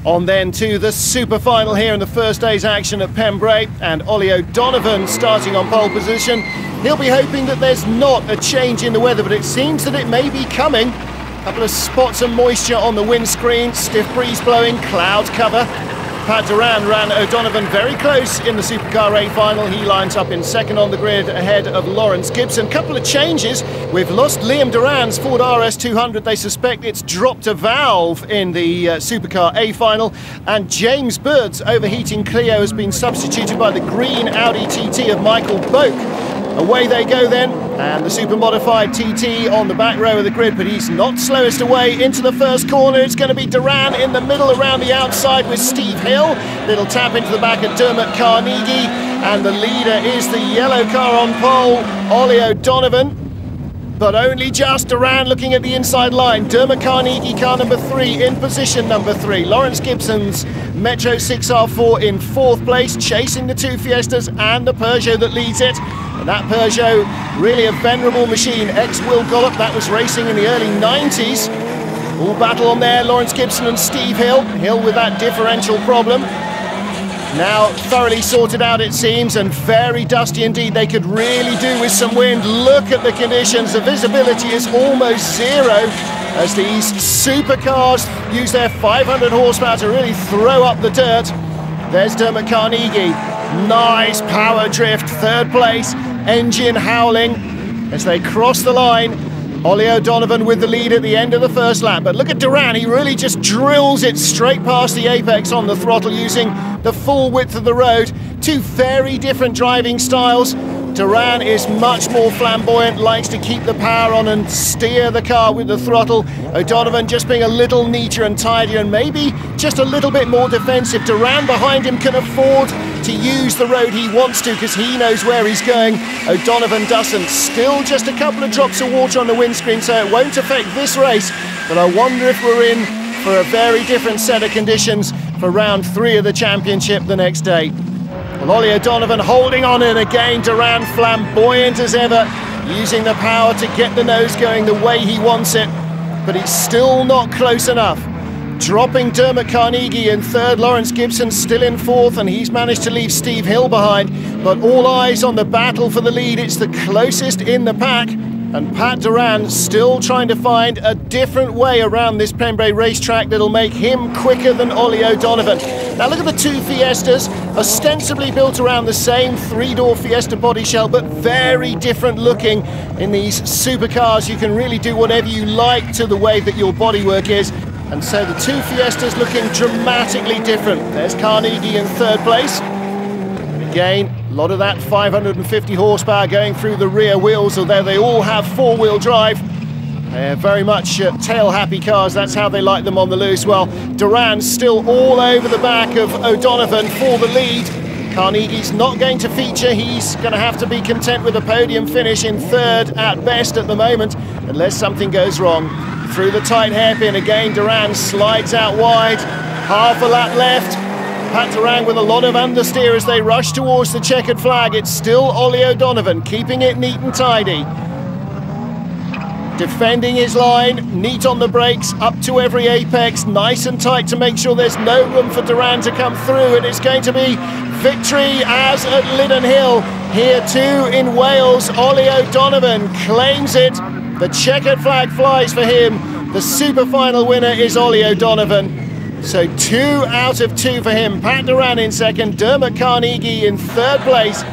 On then to the super final here in the first day's action at Pembrey, and Ollie O'Donovan starting on pole position. He'll be hoping that there's not a change in the weather, but it seems that it may be coming. A couple of spots of moisture on the windscreen, stiff breeze blowing, cloud cover. Pat Duran ran O'Donovan very close in the Supercar A final. He lines up in second on the grid ahead of Lawrence Gibson. Couple of changes. We've lost Liam Duran's Ford RS200. They suspect it's dropped a valve in the Supercar A final. And James Bird's overheating Clio has been substituted by the green Audi TT of Michael Boak. Away they go then, and the super modified TT on the back row of the grid, but he's not slowest away into the first corner. It's going to be Duran in the middle around the outside with Steve Hill. Little tap into the back of Dermot Carnegie, and the leader is the yellow car on pole, Ollie O'Donovan. But only just Duran looking at the inside line. Dermot Carnegie, car number 3, in position number 3. Lawrence Gibson's Metro 6R4 in 4th place, chasing the two Fiestas and the Peugeot that leads it. And that Peugeot, really a venerable machine. Ex-Will Gollop, that was racing in the early 90s. All battle on there, Lawrence Gibson and Steve Hill. Hill with that differential problem. Now thoroughly sorted out it seems, and very dusty indeed. They could really do with some wind. Look at the conditions. The visibility is almost zero as these supercars use their 500 horsepower to really throw up the dirt. There's Dermot Carnegie. Nice power drift, 3rd place, engine howling as they cross the line. Ollie O'Donovan with the lead at the end of the first lap. But look at Duran, he really just drills it straight past the apex on the throttle using the full width of the road. Two very different driving styles. Duran is much more flamboyant, likes to keep the power on and steer the car with the throttle. O'Donovan just being a little neater and tidier and maybe just a little bit more defensive. Duran behind him can afford to use the road he wants to because he knows where he's going. O'Donovan doesn't. Still just a couple of drops of water on the windscreen, so it won't affect this race. But I wonder if we're in for a very different set of conditions for round 3 of the championship the next day. Well, Ollie O'Donovan holding on, and again Duran flamboyant as ever, using the power to get the nose going the way he wants it, but he's still not close enough. Dropping Dermot Carnegie in 3rd, Lawrence Gibson still in 4th, and he's managed to leave Steve Hill behind. But all eyes on the battle for the lead. It's the closest in the pack, and Pat Duran still trying to find a different way around this Pembrey racetrack that'll make him quicker than Ollie O'Donovan. Now look at the two Fiestas, ostensibly built around the same 3-door Fiesta body shell, but very different looking. In these supercars, you can really do whatever you like to the way that your bodywork is. And so the two Fiestas looking dramatically different. There's Carnegie in 3rd place. And again, a lot of that 550 horsepower going through the rear wheels, although they all have 4-wheel drive. They're very much tail-happy cars, that's how they like them on the loose. Well, Duran's still all over the back of O'Donovan for the lead. Carnegie's not going to feature. He's going to have to be content with a podium finish in 3rd at best at the moment, unless something goes wrong. Through the tight hairpin again, Duran slides out wide. Half a lap left. Pat Duran with a lot of understeer as they rush towards the checkered flag. It's still Ollie O'Donovan keeping it neat and tidy. Defending his line, neat on the brakes, up to every apex, nice and tight to make sure there's no room for Duran to come through, and it's going to be victory as at Liddon Hill. Here too in Wales, Ollie O'Donovan claims it. The checkered flag flies for him. The super final winner is Ollie O'Donovan. So 2 out of 2 for him. Pat Duran in 2nd, Dermot Carnegie in 3rd place.